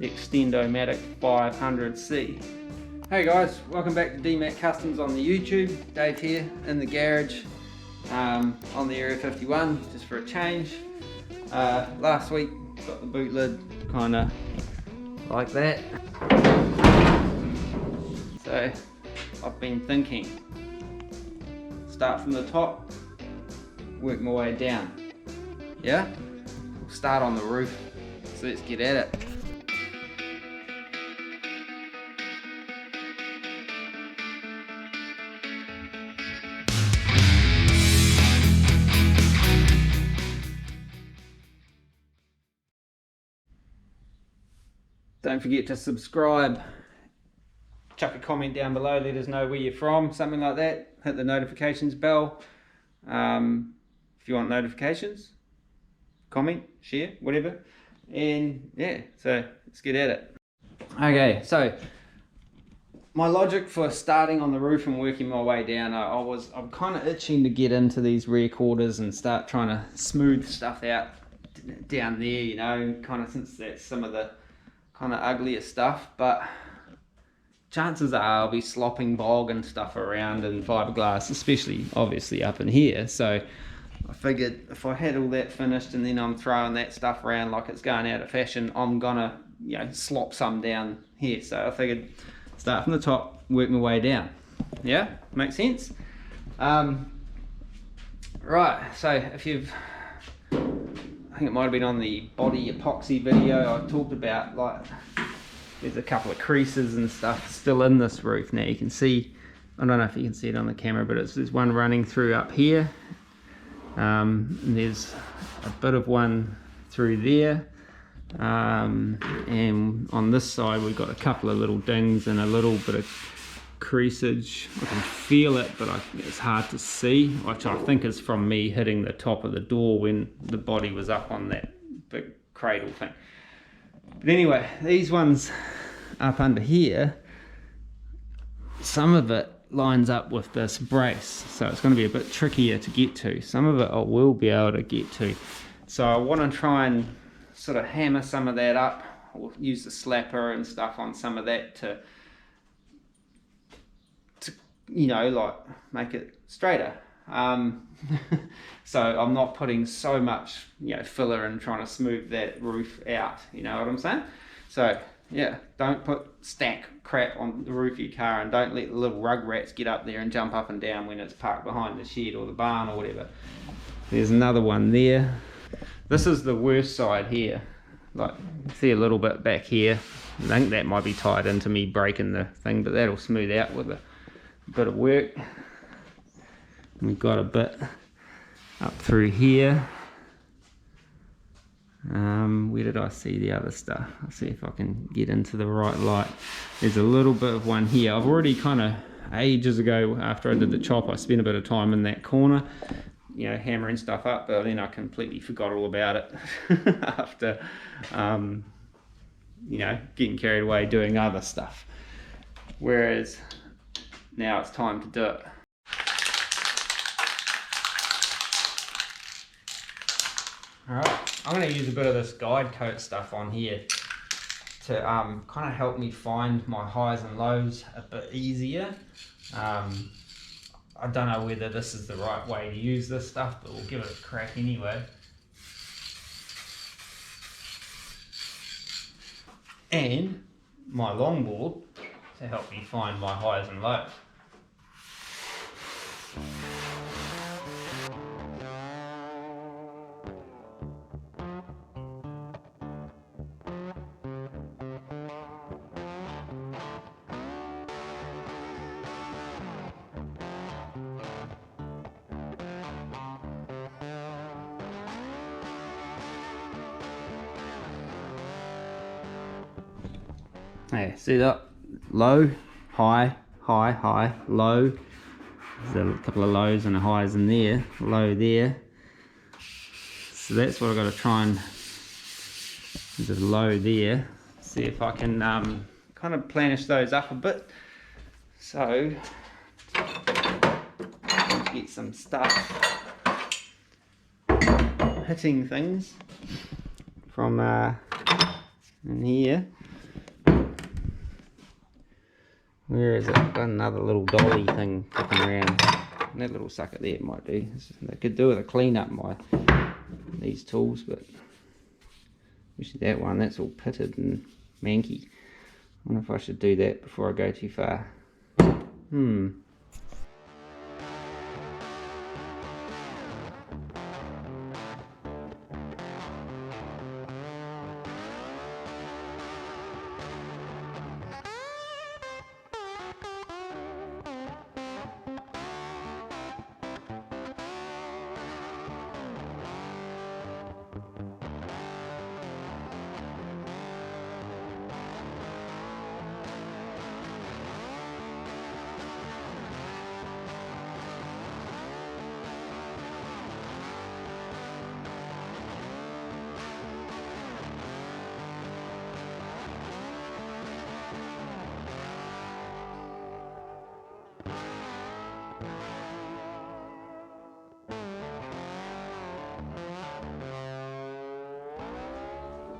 Extend-o-Matic 500C. Hey guys, welcome back to D-Mac Customs on the YouTube. Dave here in the garage on the Area 51, just for a change. Last week got the boot lid kind of like that. So I've been thinking, start from the top, work my way down. Yeah? We'll start on the roof, so let's get at it. Don't forget to subscribe, chuck a comment down below, let us know where you're from, something like that. Hit the notifications bell if you want notifications, comment, share, whatever. And yeah, so let's get at it. Okay, so my logic for starting on the roof and working my way down, I'm kind of itching to get into these rear quarters and start trying to smooth stuff out down there, you know, kind of, since that's some of the kind of uglier stuff, but chances are I'll be slopping bog and stuff around in fiberglass, especially obviously up in here. So I figured if I had all that finished and then I'm throwing that stuff around like it's going out of fashion, I'm gonna, you know, slop some down here. So I figured start from the top, work my way down. Yeah, makes sense. Right, so if you've, I think it might have been on the body epoxy video, I talked about, like, there's a couple of creases and stuff still in this roof. Now you can see, I don't know if you can see it on the camera, but there's one running through up here, and there's a bit of one through there, and on this side we've got a couple of little dings and a little bit of creasage. I can feel it, but it's hard to see, which I think is from me hitting the top of the door when the body was up on that big cradle thing. But anyway, these ones up under here, some of it lines up with this brace, so it's going to be a bit trickier to get to. Some of it I will be able to get to, so I want to try and sort of hammer some of that up, or use the slapper and stuff on some of that to you know, like, make it straighter. So I'm not putting so much, you know, filler and trying to smooth that roof out, you know what I'm saying? So yeah, don't put stack crap on the roof of your car, and don't let the little rug rats get up there and jump up and down when it's parked behind the shed or the barn or whatever. There's another one there. This is the worst side here. Like, see a little bit back here. I think that might be tied into me breaking the thing, but that'll smooth out with a bit of work. We've got a bit up through here. Where did I see the other stuff? I'll see if I can get into the right light. There's a little bit of one here. I've already kind of, ages ago after I did the chop, I spent a bit of time in that corner, you know, hammering stuff up, but then I completely forgot all about it after you know, getting carried away doing other stuff. Whereas now it's time to do it. Alright, I'm going to use a bit of this guide coat stuff on here to kind of help me find my highs and lows a bit easier. I don't know whether this is the right way to use this stuff, but we'll give it a crack anyway. And my longboard to help me find my highs and lows. Hey, see that? Low, high, high, high, low. There's a couple of lows and highs in there, low there. So that's what I've got to try and, there's a low there. See if I can kind of planish those up a bit. So, get some stuff hitting things from in here. Where is it? Got another little dolly thing kicking around. And that little sucker there might do. They could do with a clean up these tools, but especially that one, that's all pitted and manky. I wonder if I should do that before I go too far.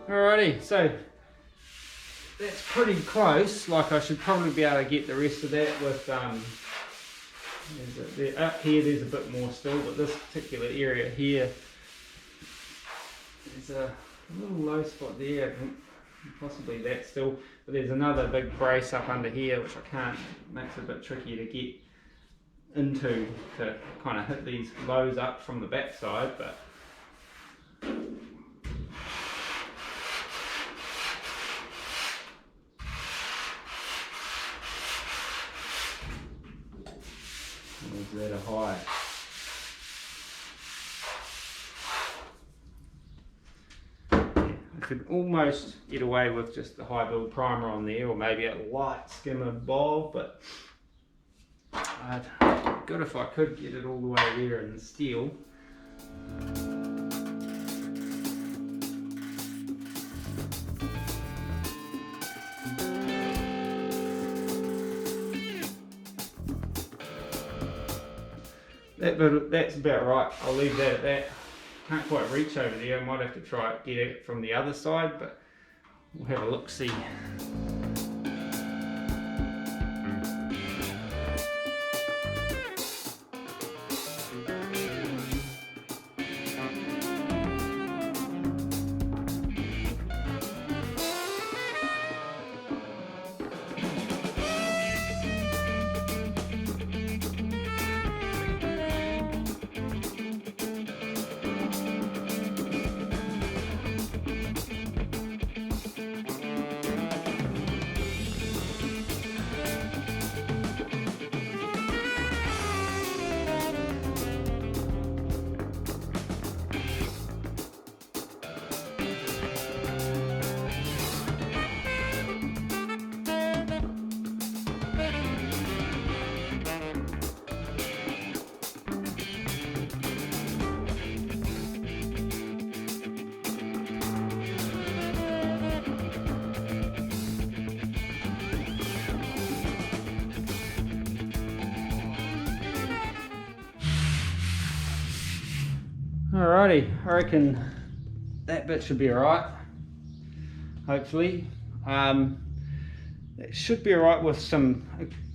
Alrighty, so that's pretty close. Like, I should probably be able to get the rest of that with up here there's a bit more still, but this particular area here, there's a little low spot there. I think possibly that still, but there's another big brace up under here which I can't, makes it a bit tricky to get into to kind of hit these lows up from the back side, but that are high. I could almost get away with just the high build primer on there, or maybe a light skimmer bowl, but I'd good if I could get it all the way there in steel. That's about right. I'll leave that at that. Can't quite reach over there. I might have to try it, get it from the other side, but we'll have a look see. Alrighty, I reckon that bit should be alright, hopefully. It should be alright with some,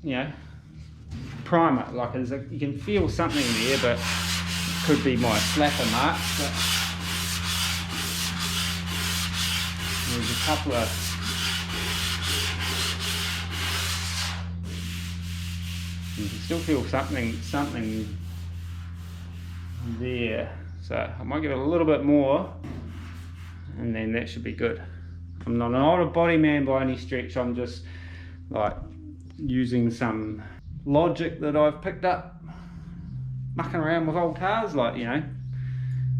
you know, primer. Like, you can feel something there, but it could be my slapper marks. But there's a couple of you can still feel something there. So I might give it a little bit more, and then that should be good. I'm not a body man by any stretch. I'm just like using some logic that I've picked up mucking around with old cars, like, you know,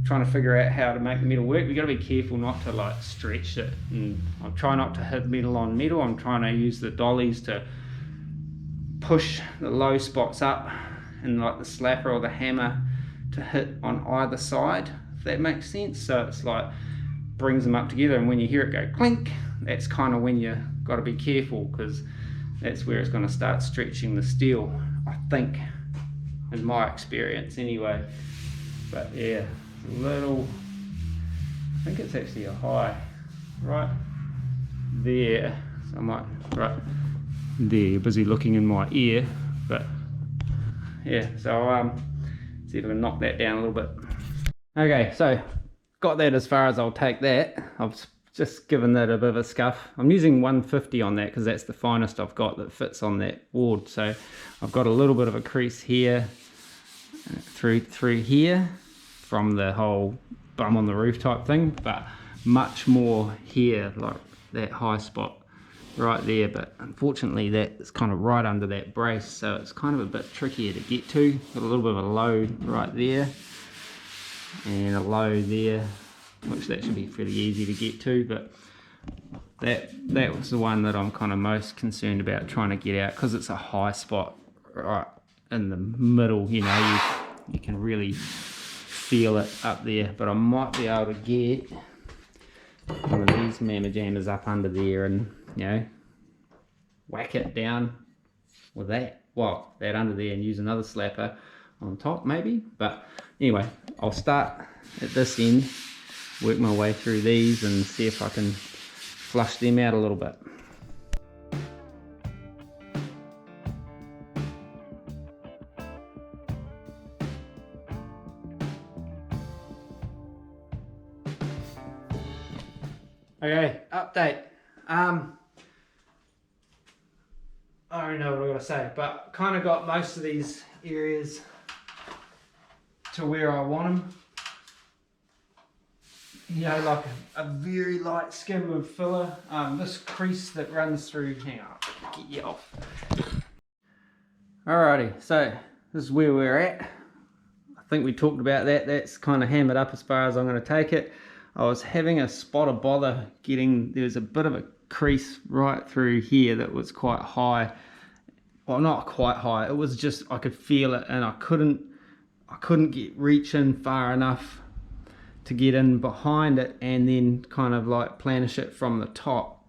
trying to figure out how to make the metal work. We've got to be careful not to like stretch it, and I'm trying not to hit metal on metal. I'm trying to use the dollies to push the low spots up, and like the slapper or the hammer to hit on either side, if that makes sense. So it's like brings them up together, and when you hear it go clink, that's kind of when you got to be careful, because that's where it's going to start stretching the steel, I think, in my experience anyway. But yeah, a little, I think it's actually a high right there, so I might, right There, busy looking in my ear, but yeah, so see if I can knock that down a little bit. Okay, so got that as far as I'll take that. I've just given that a bit of a scuff. I'm using 150 on that because that's the finest I've got that fits on that board. So I've got a little bit of a crease here, through here from the whole bum on the roof type thing, but much more here, like that high spot right there. But unfortunately that's kind of right under that brace, so it's kind of a bit trickier to get to. Got a little bit of a low right there and a low there, which that should be fairly easy to get to, but that was the one that I'm kind of most concerned about trying to get out, because it's a high spot right in the middle. You know, you can really feel it up there. But I might be able to get one of these mamma jammers up under there and, you know, whack it down with that, well, that under there, and use another slapper on top maybe. But anyway, I'll start at this end, work my way through these and see if I can flush them out a little bit. Okay, update. I don't know what I gotta say, but kind of got most of these areas to where I want them. You know, like a very light skim of filler. This crease that runs through, hang on, get you off. Alrighty, so this is where we're at. I think we talked about that. That's kind of hammered up as far as I'm going to take it. I was having a spot of bother getting, there was a bit of a crease right through here that was quite high. Well, not quite high, it was just, I could feel it, and I couldn't reach in far enough to get in behind it and then kind of like planish it from the top.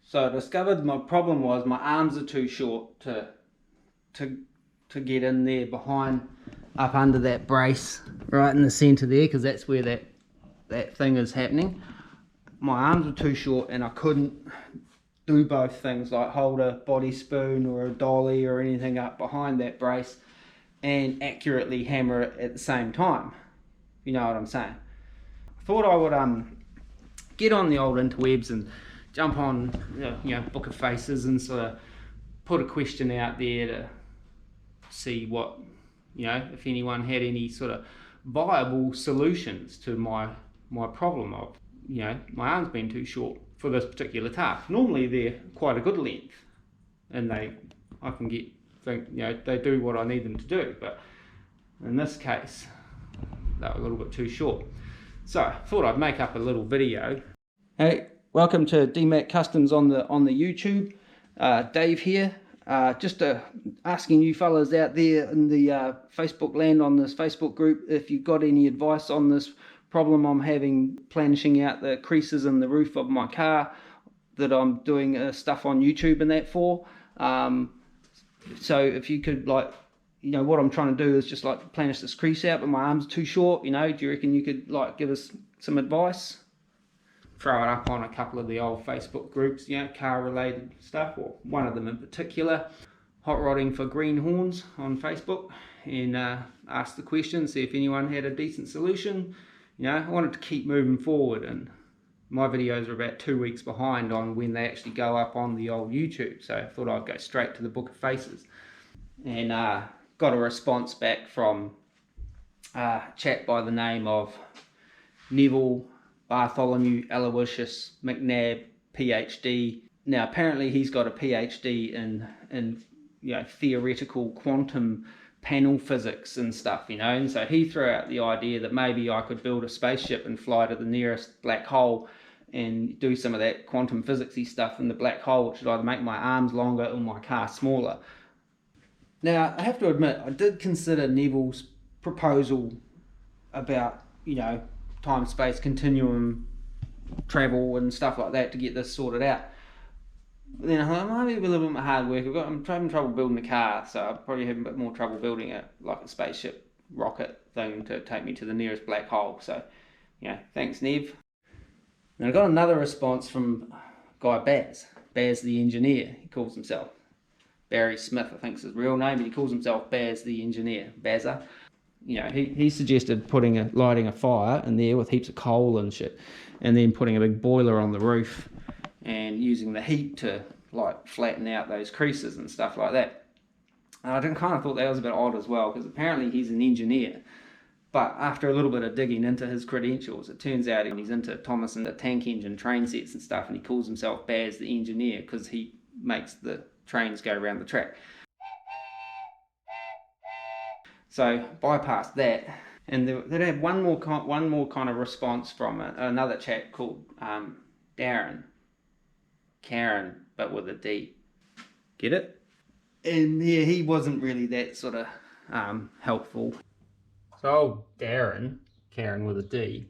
So I discovered my problem was my arms are too short to get in there behind, up under that brace right in the center there, because that's where that thing is happening. My arms were too short and I couldn't do both things, like hold a body spoon or a dolly or anything up behind that brace and accurately hammer it at the same time. You know what I'm saying? I thought I would get on the old interwebs and jump on, you know, Book of Faces and sort of put a question out there to see what, you know, if anyone had any sort of viable solutions to my problem of, you know, my arms being too short for this particular task. Normally they're quite a good length and I can get, you know, they do what I need them to do, but in this case they were a little bit too short. So I thought I'd make up a little video. Hey, welcome to D-Mac Customs on the YouTube. Dave here. Just asking you fellas out there in the Facebook land, on this Facebook group, if you've got any advice on this problem I'm having planishing out the creases in the roof of my car that I'm doing stuff on YouTube and that for. So if you could, like, you know, what I'm trying to do is just like planish this crease out, but my arms are too short, you know, do you reckon you could like give us some advice? Throw it up on a couple of the old Facebook groups, you know, car related stuff, or one of them in particular, Hot Rodding for Greenhorns on Facebook, and ask the question, see if anyone had a decent solution. You know, I wanted to keep moving forward, and my videos are about 2 weeks behind on when they actually go up on the old YouTube, so I thought I'd go straight to the Book of Faces. And got a response back from a chap by the name of Neville Bartholomew Aloysius McNabb, PhD. Now apparently he's got a PhD in you know, theoretical quantum panel physics and stuff, you know, and so he threw out the idea that maybe I could build a spaceship and fly to the nearest black hole and do some of that quantum physicsy stuff in the black hole, which would either make my arms longer or my car smaller. Now I have to admit, I did consider Neville's proposal about, you know, time-space continuum travel and stuff like that to get this sorted out. But then I thought, it might be a little bit more hard work. I'm having trouble building a car, so I'll probably have a bit more trouble building a spaceship rocket thing to take me to the nearest black hole. So, you know, thanks Nev. And I got another response from guy Baz the engineer. He calls himself Barry Smith, I think is his real name, but he calls himself Baz the engineer, Bazza. You know, he suggested lighting a fire in there with heaps of coal and shit, and then putting a big boiler on the roof and using the heat to like flatten out those creases and stuff like that. And I kind of thought that was a bit odd as well, because apparently he's an engineer. But after a little bit of digging into his credentials, it turns out he's into Thomas and the tank engine train sets and stuff, and he calls himself Baz the engineer because he makes the trains go around the track. So bypass that, and they had one more kind of response from another chap called Darren, Karen, but with a D. Get it? And yeah, he wasn't really that sort of helpful. So old Darren, Karen with a D,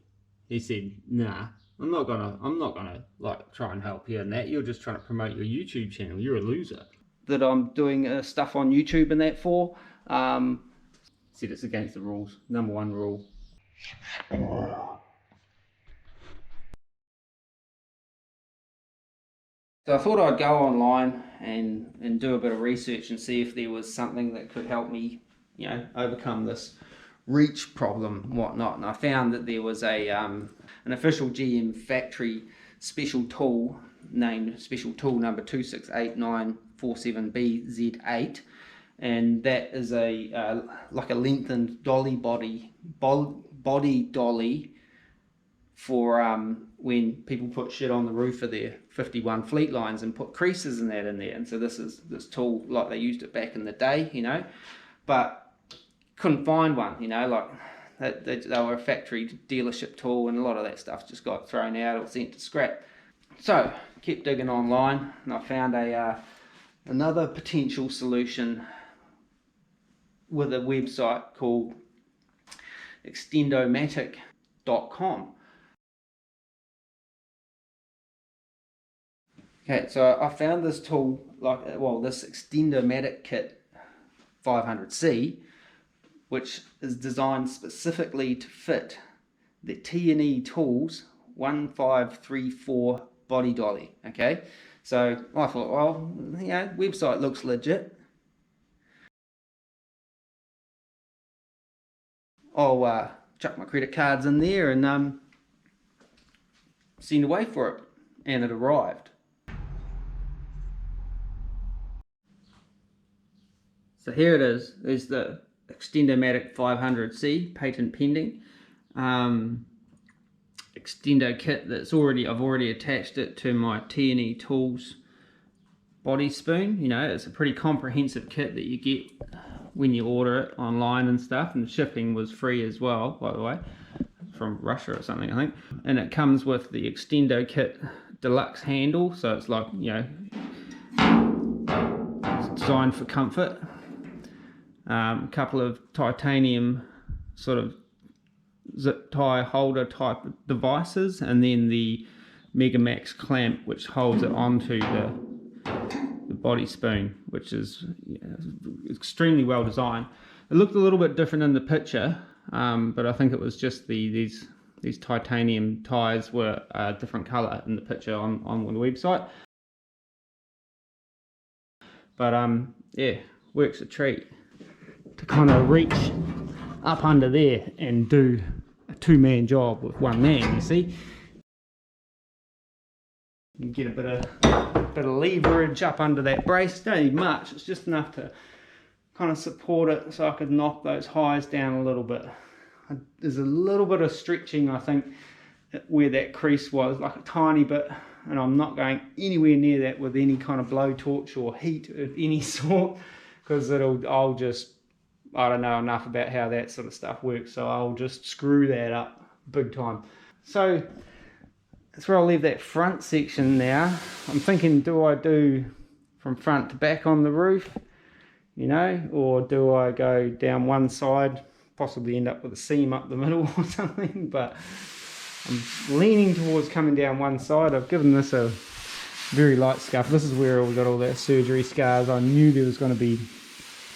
he said, "Nah, I'm not gonna like try and help you in that. You're just trying to promote your YouTube channel. You're a loser." That I'm doing stuff on YouTube and that for. Said it's against the rules. Number 1 rule. So I thought I'd go online and do a bit of research and see if there was something that could help me, you know, overcome this reach problem and whatnot. And I found that there was an official GM factory special tool named special tool number 268947BZ8, and that is a like a lengthened dolly body dolly for when people put shit on the roof of their 51 Fleetlines and put creases and that in there. And so this tool, like they used it back in the day, you know, but couldn't find one, you know, like they were a factory dealership tool, and a lot of that stuff just got thrown out or sent to scrap. So kept digging online, and I found another potential solution with a website called extendo-matic.com. Okay, so I found this tool, this Extend-o-Matic Kit 500C, which is designed specifically to fit the T&E Tools 1534 body dolly. Okay, so I thought, well, yeah, website looks legit. I'll chuck my credit cards in there and send away for it, and it arrived. So here it is. There's the Extend-o-Matic 500C, patent pending. Extendo kit that's I've already attached it to my T&E Tools body spoon. You know, it's a pretty comprehensive kit that you get when you order it online and stuff, and shipping was free as well, by the way, from Russia or something, I think. And it comes with the Extendo kit deluxe handle, so it's like, you know, it's designed for comfort. A couple of titanium sort of zip tie holder type devices, and then the Mega Max clamp which holds it onto the body spoon, which is extremely well designed. It looked a little bit different in the picture, but I think it was just these titanium ties were a different color in the picture on the website. But yeah, works a treat to kind of reach up under there and do a 2-man job with 1 man, you see. You get a bit of leverage up under that brace. Don't need much, it's just enough to kind of support it so I could knock those highs down a little bit. There's a little bit of stretching, I think, where that crease was, like a tiny bit, and I'm not going anywhere near that with any kind of blowtorch or heat of any sort, because I'll just, I don't know enough about how that sort of stuff works, so I'll just screw that up big time. So that's where I'll leave that front section now. I'm thinking, do I do from front to back on the roof, you know, or do I go down one side, possibly end up with a seam up the middle or something? But I'm leaning towards coming down one side. I've given this a very light scuff. This is where we got all that surgery scars. I knew there was going to be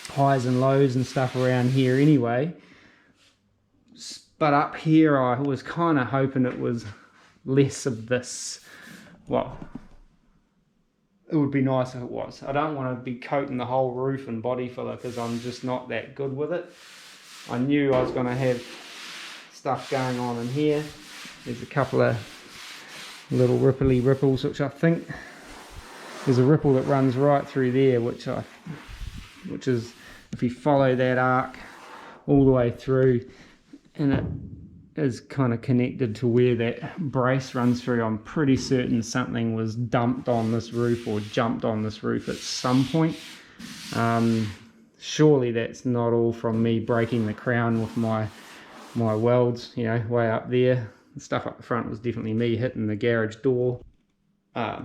highs and lows and stuff around here anyway, but up here I was kind of hoping it was less of this. Well, it would be nice if it was. I don't want to be coating the whole roof in body filler because I'm just not that good with it. I knew I was going to have stuff going on in here. There's a couple of little ripples, which I think there's a ripple that runs right through there, which is, if you follow that arc all the way through, and it is kind of connected to where that brace runs through. I'm pretty certain something was dumped on this roof or jumped on this roof at some point. Surely that's not all from me breaking the crown with my welds, you know, way up there. The stuff up the front was definitely me hitting the garage door. I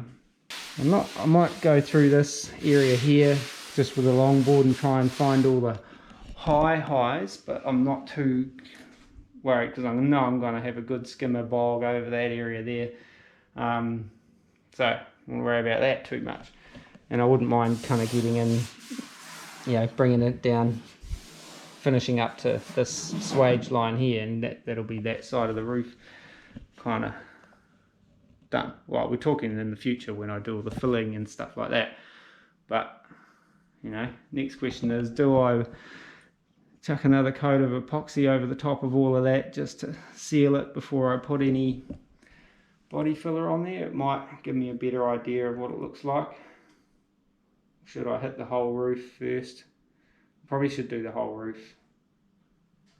might go through this area here just with a longboard and try and find all the highs, but I'm not too worried because I know I'm going to have a good skimmer bog over that area there. So I won't worry about that too much. And I wouldn't mind kind of getting in, you know, bringing it down, finishing up to this swage line here, and that'll be that side of the roof kind of done. Well, we're talking in the future when I do all the filling and stuff like that. But, you know, next question is, do I chuck another coat of epoxy over the top of all of that just to seal it before I put any body filler on there? It might give me a better idea of what it looks like. Should I hit the whole roof first? Probably should do the whole roof,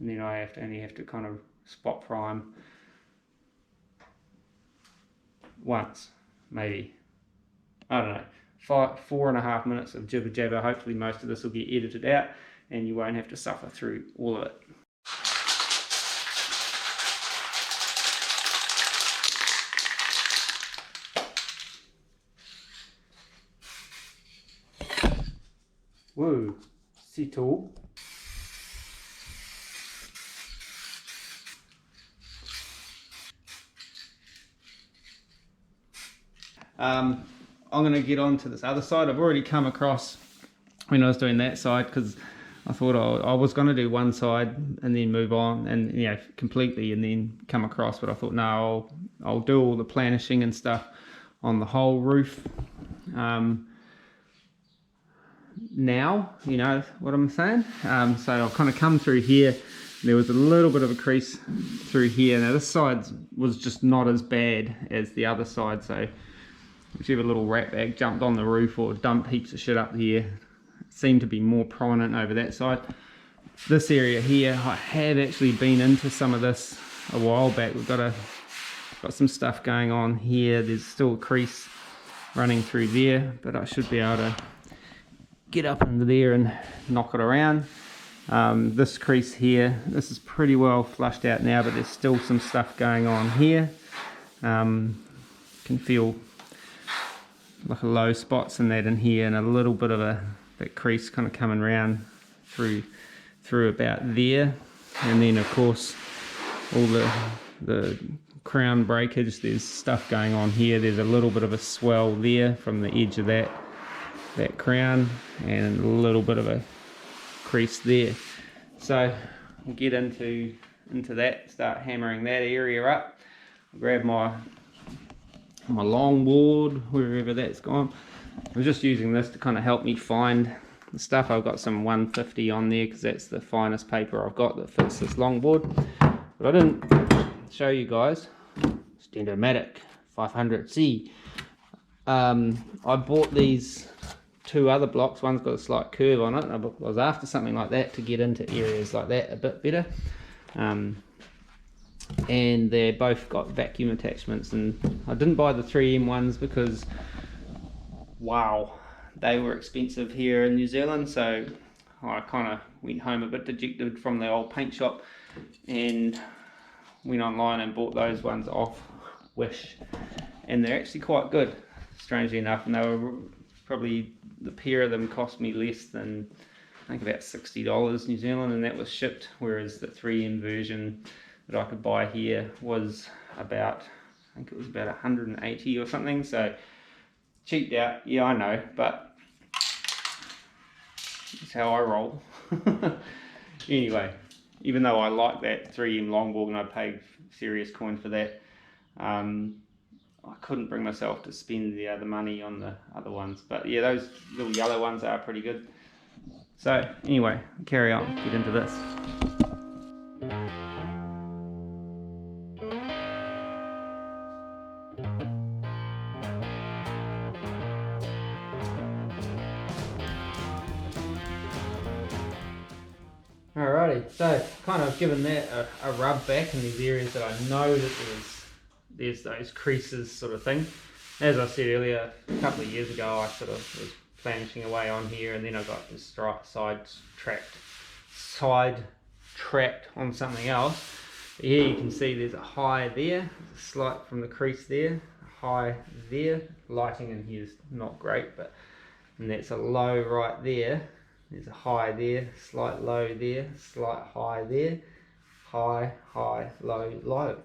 and then I only have to kind of spot prime once, maybe. I don't know. 4.5 minutes of jibber jabber. Hopefully most of this will get edited out and you won't have to suffer through all of it. Whoa, settle. I'm going to get on to this other side. I've already come across when I was doing that side, because I thought I was going to do one side and then move on and, you know, completely and then come across, but I thought no, I'll do all the planishing and stuff on the whole roof now, you know what I'm saying. So I'll kind of come through here. There was a little bit of a crease through here. Now this side was just not as bad as the other side, so whichever little rat bag jumped on the roof or dumped heaps of shit up here, it seemed to be more prominent over that side. This area here, I have actually been into some of this a while back. We've got some stuff going on here. There's still a crease running through there, but I should be able to get up into there and knock it around. This crease here, this is pretty well flushed out now, but there's still some stuff going on here. Can feel like a low spots and that in here, and a little bit of that crease kind of coming around through about there. And then of course all the crown breakage, there's stuff going on here. There's a little bit of a swell there from the edge of that crown, and a little bit of a crease there. So we'll get into that, start hammering that area up. I'll grab my longboard, wherever that's gone. I'm just using this to kind of help me find the stuff. I've got some 150 on there because that's the finest paper I've got that fits this longboard. But I didn't show you guys Extend-o-Matic 500C. I bought these two other blocks. One's got a slight curve on it. I was after something like that to get into areas like that a bit better. And they're both got vacuum attachments, and I didn't buy the 3M ones because wow, they were expensive here in New Zealand, so I kind of went home a bit dejected from the old paint shop and went online and bought those ones off Wish, and they're actually quite good, strangely enough. And they were probably, the pair of them cost me less than, I think, about $60 New Zealand, and that was shipped, whereas the 3M version that I could buy here was about, I think it was about 180 or something. So cheaped out, yeah, I know, but that's how I roll. Anyway, even though I like that 3M longboard and I paid serious coin for that, I couldn't bring myself to spend the other money on the other ones, but yeah, those little yellow ones are pretty good. So anyway, carry on, get into this. Alrighty, so kind of given that a rub back in these areas that I know that there's those creases sort of thing. As I said earlier, a couple of years ago I sort of was planishing away on here, and then I got this side tracked on something else. But here you can see there's a high there, a slight from the crease there, a high there. Lighting in here is not great, but and that's a low right there. There's a high there, slight low there, slight high there, high, high, low, low.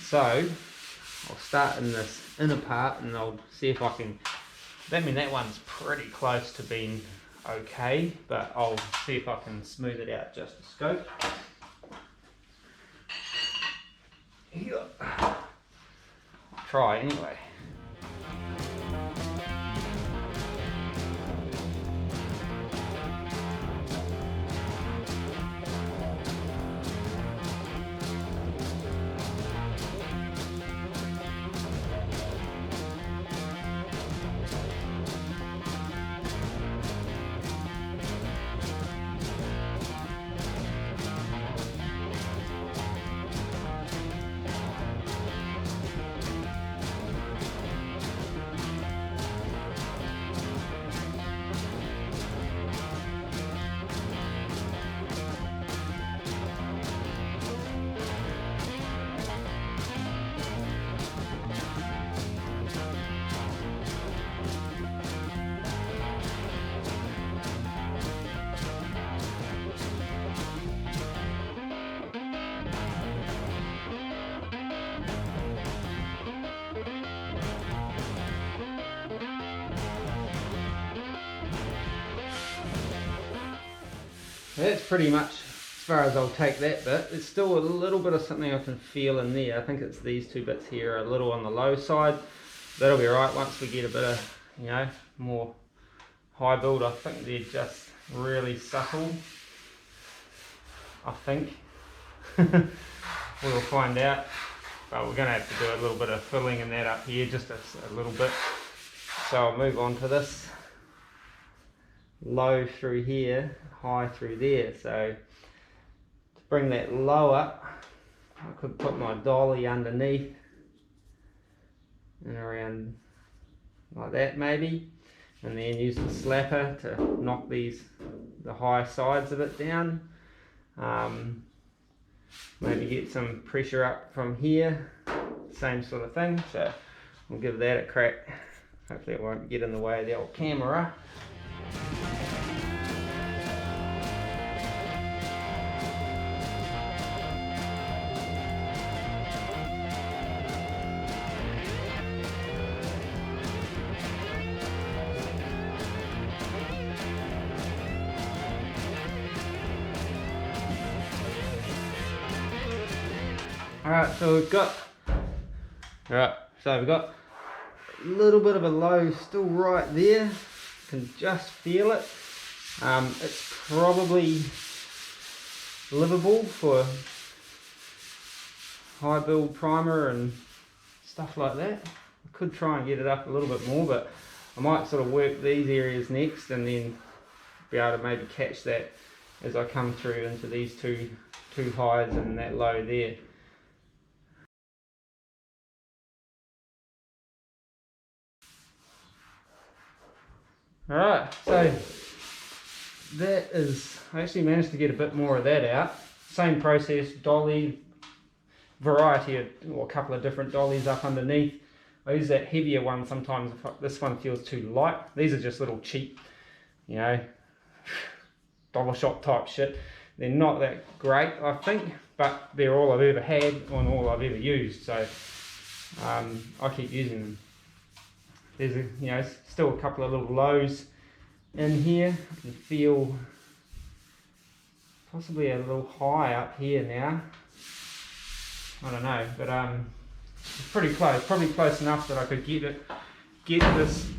So I'll start in this inner part and I'll see if I can, that one's pretty close to being okay, but I'll see if I can smooth it out just a scope. I'll try anyway. That's pretty much as far as I'll take that bit. There's still a little bit of something I can feel in there. I think it's these two bits here are a little on the low side. That'll be right once we get a bit of, you know, more high build. I think they're just really subtle. I think. We'll find out. But we're going to have to do a little bit of filling in that up here, just a little bit. So I'll move on to this. Low through here, high through there. So to bring that low up, I could put my dolly underneath and around like that maybe, and then use the slapper to knock the high sides of it down. Maybe get some pressure up from here, same sort of thing. So we'll give that a crack. Hopefully it won't get in the way of the old camera. Alright, so we've got a little bit of a low still right there. Can just feel it. It's probably livable for high build primer and stuff like that. I could try and get it up a little bit more, but I might sort of work these areas next and then be able to maybe catch that as I come through into these two highs and that low there. Alright, so that is, I actually managed to get a bit more of that out. Same process, dolly, variety of, or a couple of different dollies up underneath. I use that heavier one sometimes if this one feels too light. These are just little cheap, you know, dollar shop type shit. They're not that great, I think, but they're all I've ever had and all I've ever used, so I keep using them. There's you know, still a couple of little lows in here. I can feel possibly a little high up here now. I don't know, but It's pretty close, probably close enough that I could get this,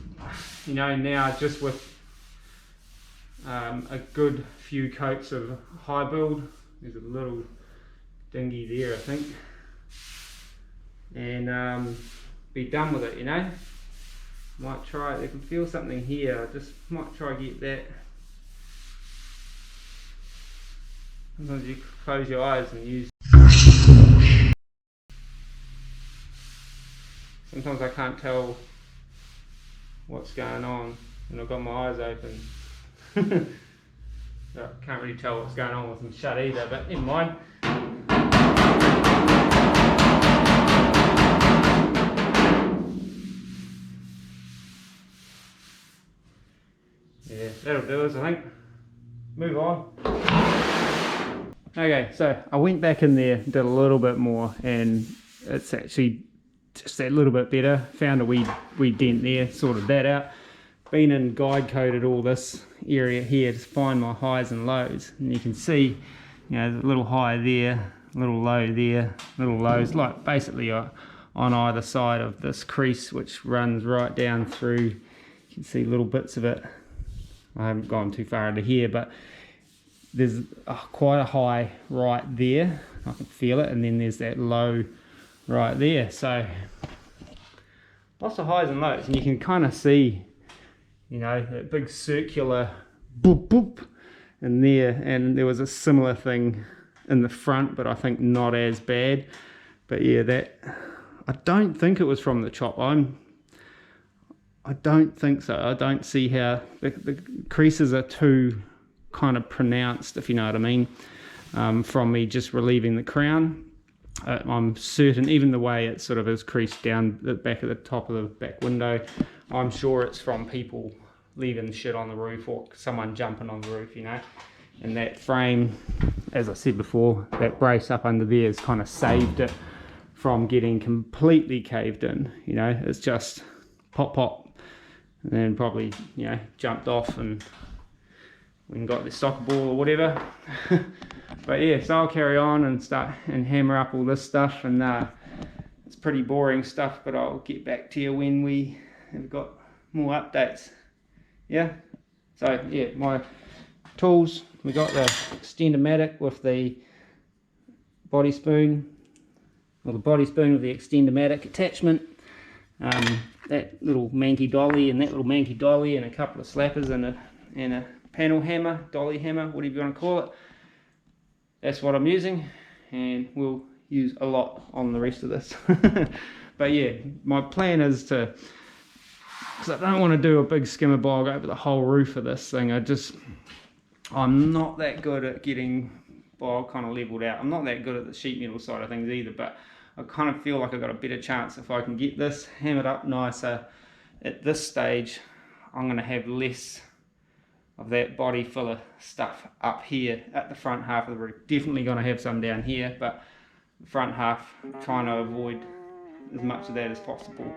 you know, now just with a good few coats of high build. There's a little dinghy there, I think, and be done with it, you know. Might try it. I can feel something here. I just might try get that. Sometimes you close your eyes and use. Sometimes I can't tell what's going on when I've got my eyes open. I can't really tell what's going on with them shut either, but never mind. Yeah, that'll do us, I think. Move on. Okay, so I went back in there, did a little bit more, and it's actually just that little bit better. Found a wee dent there, sorted that out. Been and guide coded all this area here to find my highs and lows, and you can see, you know, a little high there, a little low there, little lows, like basically on either side of this crease, which runs right down through. You can see little bits of it. I haven't gone too far into here, but there's quite a high right there. I can feel it, and then there's that low right there. So lots of highs and lows, and you can kind of see, you know, that big circular boop boop in there, and there was a similar thing in the front, but I think not as bad. But yeah, that, I don't think it was from the chop. I don't think so. I don't see how the creases are too kind of pronounced, if you know what I mean, from me just relieving the crown. I'm certain, even the way it sort of is creased down the back of the top of the back window, I'm sure it's from people leaving shit on the roof or someone jumping on the roof, you know. And that frame, as I said before, that brace up under there has kind of saved it from getting completely caved in, you know. It's just pop pop, and then probably, you know, jumped off and we got the soccer ball or whatever. But yeah, so I'll carry on and start and hammer up all this stuff, and it's pretty boring stuff, but I'll get back to you when we have got more updates. Yeah, so yeah, my tools, we got the Extend-o-Matic with the body spoon, or the body spoon with the Extend-o-Matic attachment, that little manky dolly and that little manky dolly, and a couple of slappers and a panel hammer, dolly hammer, whatever you want to call it. That's what I'm using, and we'll use a lot on the rest of this. But yeah, my plan is to, because I don't want to do a big skimmer bog over the whole roof of this thing. I'm not that good at getting bog kind of leveled out. I'm not that good at the sheet metal side of things either, but I kind of feel like I've got a better chance if I can get this hammered up nicer. At this stage, I'm going to have less of that body full of stuff up here at the front half of the roof. Definitely going to have some down here, but the front half, trying to avoid as much of that as possible.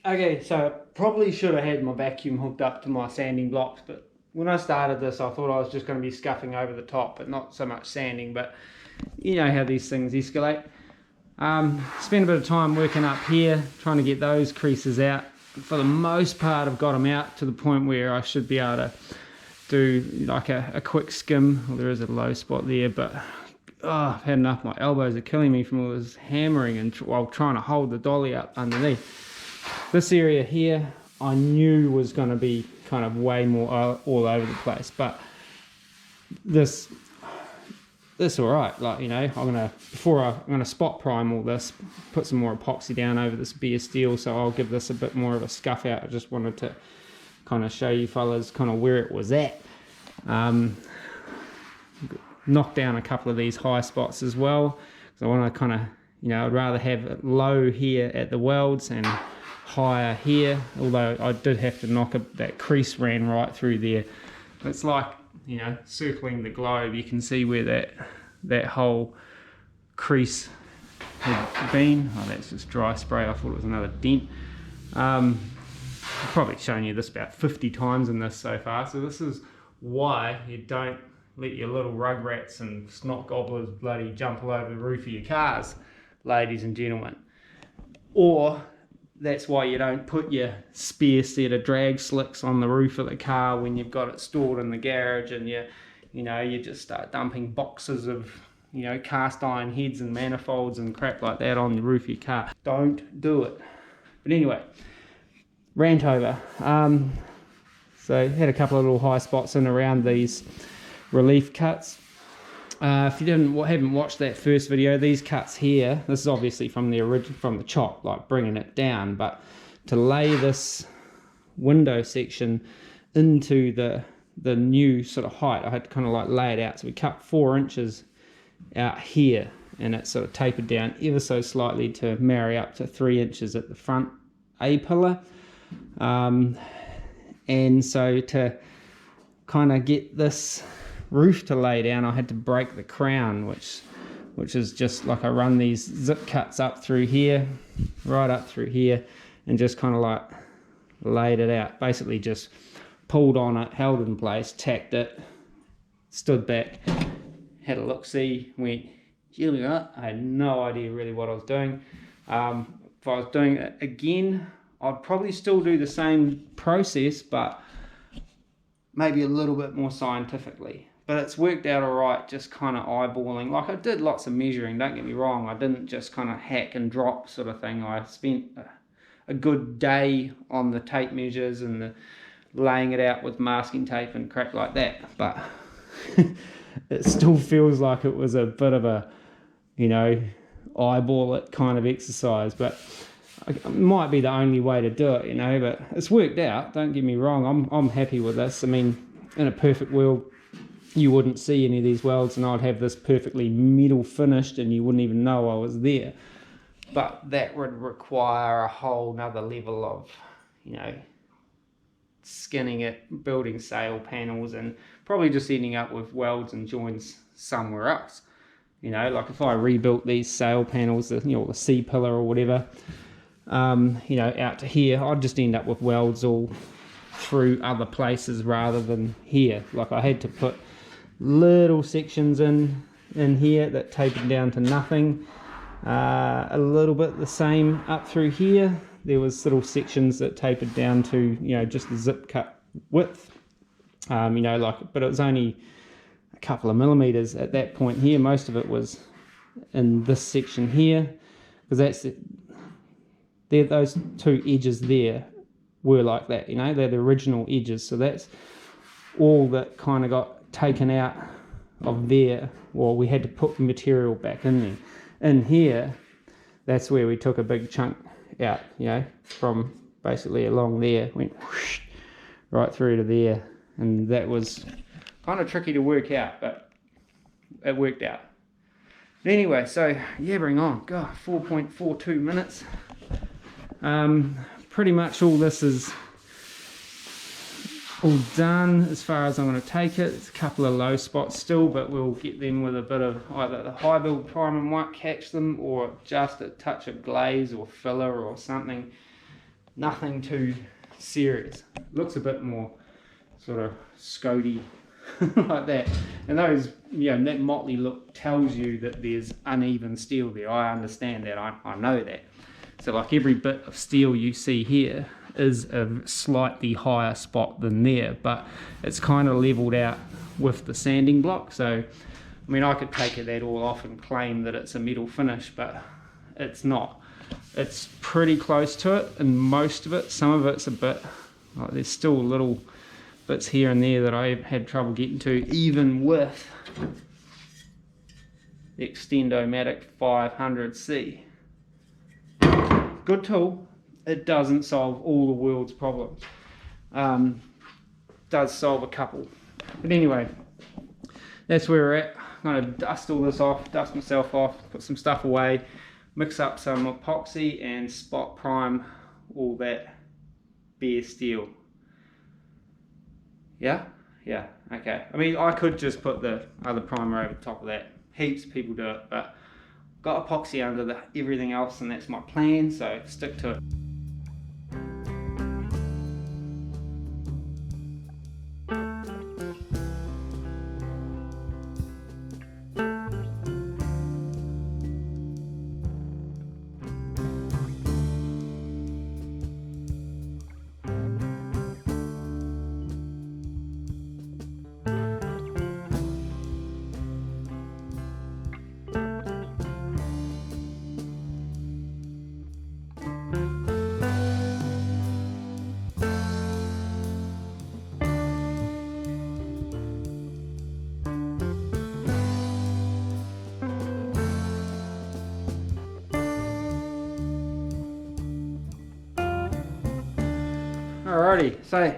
Okay, so probably should have had my vacuum hooked up to my sanding blocks, but when I started this, I thought I was just going to be scuffing over the top, but not so much sanding. But you know how these things escalate. Spent a bit of time working up here, trying to get those creases out. For the most part, I've got them out to the point where I should be able to do like a quick skim. Well, there is a low spot there, but I've had enough. My elbows are killing me from all this hammering and while trying to hold the dolly up underneath. This area here, I knew was going to be kind of way more all over the place, but this all right. Like, you know, I'm gonna spot prime all this, put some more epoxy down over this bare steel, so I'll give this a bit more of a scuff out. I just wanted to kind of show you fellas kind of where it was at. Knock down a couple of these high spots as well, because I want to kind of, you know, I'd rather have it low here at the welds and higher here, although I did have to knock that crease ran right through there. It's like, you know, circling the globe, you can see where that whole crease had been. Oh, that's just dry spray. I thought it was another dent. I've probably shown you this about 50 times in this so far, so this is why you don't let your little rugrats and snot gobblers bloody jump all over the roof of your cars, ladies and gentlemen. Or that's why you don't put your spare set of drag slicks on the roof of the car when you've got it stored in the garage, and you just start dumping boxes of, you know, cast iron heads and manifolds and crap like that on the roof of your car. Don't do it. But anyway, rant over. So had a couple of little high spots in around these relief cuts. If you haven't watched that first video, these cuts here, this is obviously from the chop, like bringing it down, but to lay this window section into the new sort of height, I had to kind of like lay it out. So we cut 4 inches out here, and it sort of tapered down ever so slightly to marry up to 3 inches at the front A-pillar. And so to kind of get this roof to lay down, I had to break the crown, which is just like I run these zip cuts up through here, right up through here, and just kind of like laid it out. Basically just pulled on it, held it in place, tacked it, stood back, had a look-see, went, here we go. I had no idea really what I was doing. If I was doing it again, I'd probably still do the same process, but maybe a little bit more scientifically. But it's worked out all right, just kind of eyeballing. Like, I did lots of measuring, don't get me wrong. I didn't just kind of hack and drop sort of thing. I spent a good day on the tape measures and the laying it out with masking tape and crap like that. But it still feels like it was a bit of a, you know, eyeball it kind of exercise. But it might be the only way to do it, you know. But it's worked out, don't get me wrong. I'm happy with this. I mean, in a perfect world, you wouldn't see any of these welds and I'd have this perfectly metal finished and you wouldn't even know I was there. But that would require a whole nother level of, you know, skinning it, building sail panels, and probably just ending up with welds and joints somewhere else. You know, like if I rebuilt these sail panels, you know, the C-pillar or whatever, you know, out to here, I'd just end up with welds all through other places rather than here. Like I had to put little sections in here that tapered down to nothing. A little bit the same up through here. There was little sections that tapered down to, you know, just the zip cut width. You know, like, but it was only a couple of millimeters at that point here. Most of it was in this section here, because that's it. Those two edges there were like that, you know, they're the original edges. So that's all that kind of got taken out of there. Well, we had to put material back in there. In here, that's where we took a big chunk out, you know, from basically along there, went whoosh, right through to there. And that was kind of tricky to work out, but it worked out. But anyway, so yeah, bring on. God, 4.42 minutes. Pretty much all this is all done as far as I'm going to take it. It's a couple of low spots still, but we'll get them with a bit of either the high build primer might catch them, or just a touch of glaze or filler or something. nothing too serious. Looks a bit more sort of scody like that, and those, you know, that motley look tells you that there's uneven steel there. I understand that, I know that. So like every bit of steel you see here is a slightly higher spot than there, but it's kind of leveled out with the sanding block. So I mean, I could take that all off and claim that it's a metal finish, but it's not. It's pretty close to it, and most of it, some of it's a bit, like there's still little bits here and there that I had trouble getting to, even with the Extend-o-Matic 500C. Good tool. It doesn't solve all the world's problems. Does solve a couple. But anyway, that's where we're at. I'm going to dust all this off, dust myself off, put some stuff away, mix up some epoxy and spot prime all that bare steel. Yeah, okay. I mean, I could just put the other primer over the top of that. Heaps of people do it, but got epoxy under everything else, and that's my plan, so stick to it. Alrighty, so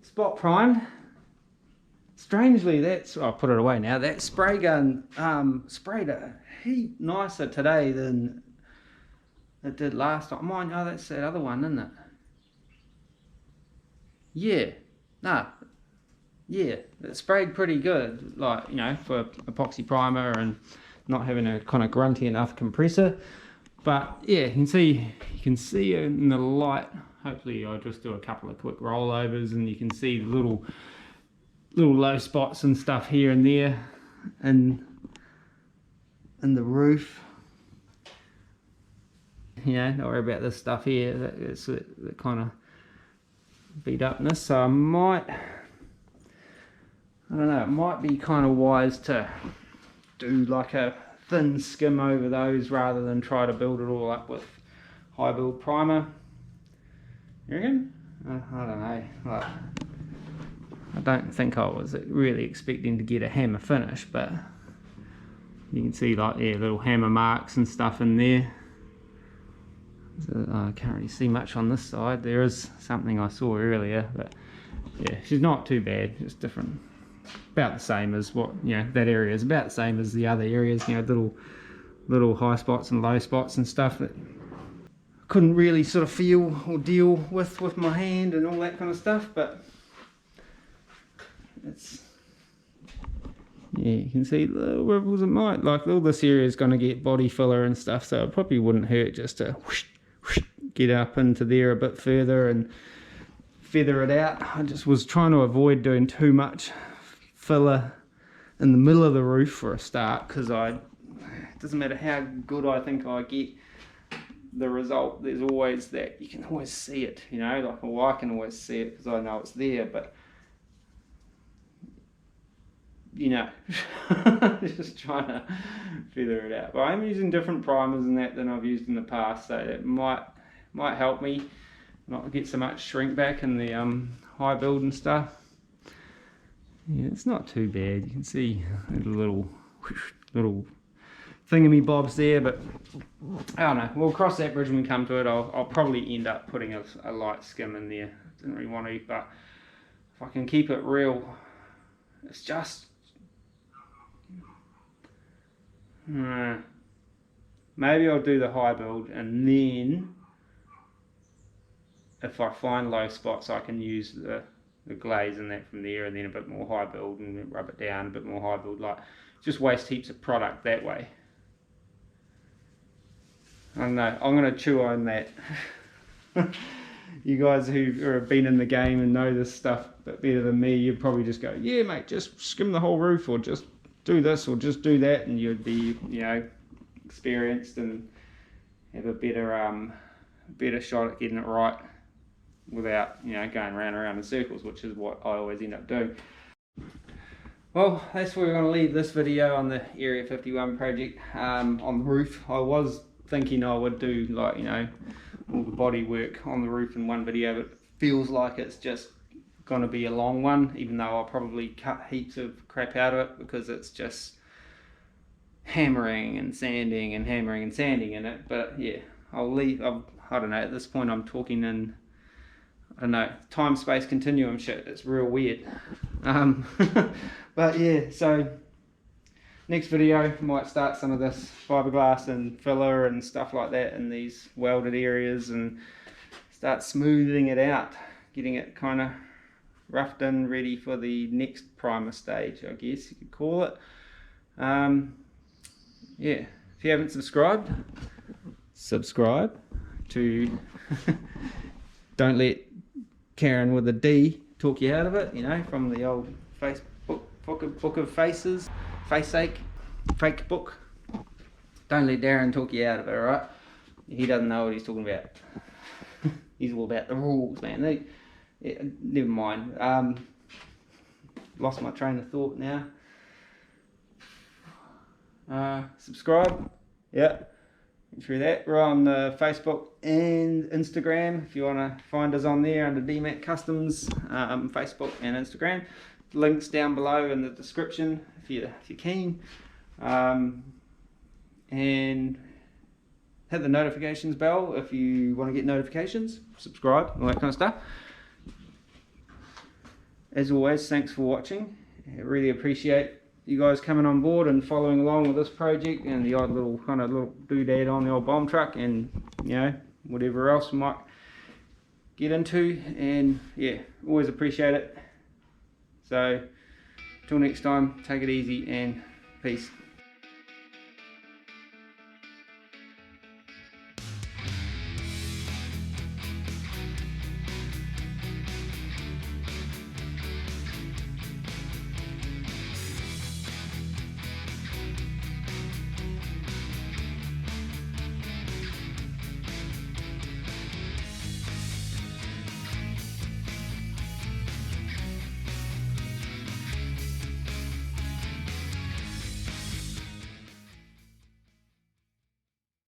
spot primed. Strangely, I'll put it away now. That spray gun sprayed a heap nicer today than it did last time. Mind, oh, that's that other one, isn't it? Yeah, it sprayed pretty good, like, you know, for epoxy primer and not having a kind of grunty enough compressor. But yeah, you can see in the light. Hopefully I'll just do a couple of quick rollovers and you can see the little low spots and stuff here and there and the roof. You know, don't worry about this stuff here. It's the kind of beat upness. So I don't know, it might be kind of wise to do like a thin skim over those rather than try to build it all up with high build primer. You reckon? I don't know. Like, I don't think I was really expecting to get a hammer finish, but you can see like, yeah, little hammer marks and stuff in there. So, I can't really see much on this side. There is something I saw earlier, but yeah, she's not too bad. Just different, about the same as what, you know, that area is about the same as the other areas. You know, little high spots and low spots and stuff that couldn't really sort of feel or deal with my hand and all that kind of stuff, but it's, yeah, you can see the ripples. It might, like, all this area is going to get body filler and stuff, so it probably wouldn't hurt just to whoosh, whoosh, get up into there a bit further and feather it out. I just was trying to avoid doing too much filler in the middle of the roof for a start, because it doesn't matter how good I think I get the result, there's always that, you can always see it, you know, like, well, I can always see it because I know it's there, but you know, just trying to feather it out. But I'm using different primers and that than I've used in the past, so it might help me not get so much shrink back in the high build and stuff. Yeah, it's not too bad. You can see the little thingamy bobs there, but I don't know, we'll cross that bridge when we come to it. I'll probably end up putting a light skim in there. Didn't really want to, but if I can keep it real, it's just maybe I'll do the high build, and then if I find low spots I can use the glaze and that from there, and then a bit more high build and rub it down, a bit more high build, like, just waste heaps of product that way. I don't know, I'm going to chew on that. you guys who have been in the game and know this stuff a bit better than me, you'd probably just go, yeah mate, just skim the whole roof, or just do this or just do that, and you'd be, you know, experienced and have a better shot at getting it right without, you know, going round and round in circles, which is what I always end up doing. Well, that's where we're going to leave this video on the Area 51 project. On the roof, I was thinking I would do, like, you know, all the body work on the roof in one video, but it feels like it's just going to be a long one, even though I'll probably cut heaps of crap out of it, because it's just hammering and sanding and hammering and sanding in it. But yeah, I'll leave. I don't know, at this point I'm talking in, I don't know, time space continuum shit. It's real weird. But yeah, so next video might start some of this fiberglass and filler and stuff like that in these welded areas, and start smoothing it out, getting it kind of roughed in, ready for the next primer stage, I guess you could call it. Yeah, if you haven't subscribed, subscribe to Don't Let Karen with a D talk you out of it, you know, from the old Facebook book of faces, fake book. Don't let Darren talk you out of it, alright? He doesn't know what he's talking about. He's all about the rules, man. Yeah, never mind. Lost my train of thought now. Subscribe, yeah, through that. We're on Facebook and Instagram if you want to find us on there under DMAT Customs, Facebook and Instagram. Links down below in the description if you're keen. And hit the notifications bell if you want to get notifications, subscribe, all that kind of stuff. As always, thanks for watching. I really appreciate you guys coming on board and following along with this project, and the odd little doodad on the old bomb truck, and you know, whatever else we might get into. And yeah, always appreciate it. So till next time, take it easy and peace.